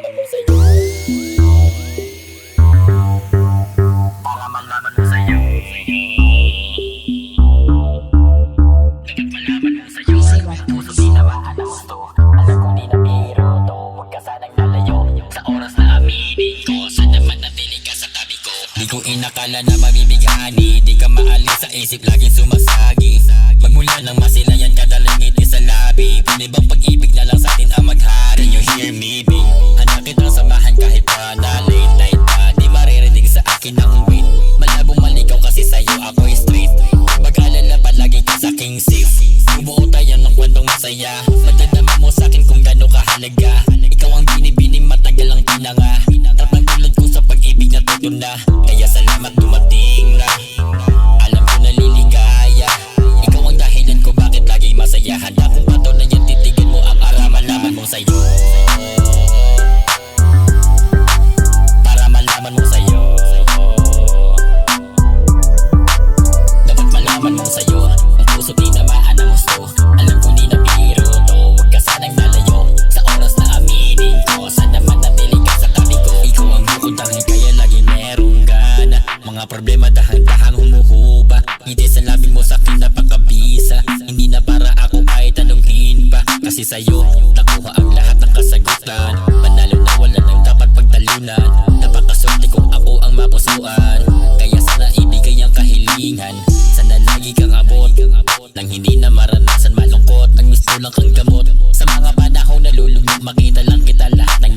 malaman mo sa'yo. Para malaman mo sa'yo. Dapat malaman mo sa'yo. Puso di naman ang gusto. Alam ko di na biro to. Huwag ka sanang lalayo. Sa oras na aminin ko, sana manatili ka sa tabi ko. Di ko inakala na mabibighani. Di ka maalis sa isip, laging sumasagi. Magmula ng masilayan ka, dalangiti sa labi. Pinibang pag-ibig na lang sa atin ang maghari. Can you hear me, babe? Handa kitang samahan kahit pa na late night pa. Di maririnig sa akin ang wait. Malabong malikaw kasi sa'yo ako'y straight. Mag-alala palagi ka sa'king safe. Bubuo tayo ng kwentong masaya. Madadama mo sa'kin kung gano'ng kahalaga. Ikaw ang binibining matagal ang tinanga. Tapang tulad ko sa pag-ibig na tutuna. Kaya salamat dumating na. Alam ko naliligaya. Ikaw ang dahilan ko bakit laging masaya. Handa kong patunayan yan, titigan mo ang para malaman mo sa'yo. Para malaman mo sa'yo. Dapat malaman mo sa'yo. Ang puso di namaan ang gusto. Alam ko di na biro to. Huwag ka sanang lalayo. Sa oras na aminin ko, sana manatili ka sa tabi ko. Ikaw ang bukod dahil kaya lagi merong gana. Mga problema dahang-dahang humuhuba. Hindi sa labing mo sa'kin napakabisa. Hindi na para ako ay tanungin pa. Kasi sa'yo, nakuha ang lahat ng kasagutan. Panalo na wala nang dapat pagtalunan. Napakaswerte kung ako ang mapusuan. Kaya sana ibigay ang kahilingan. Sana lagi kang abot nang hindi na maranasan malungkot. Ang gusto lang kang gamot. Sa mga panahon na lulugmok, makita lang kita lahat ng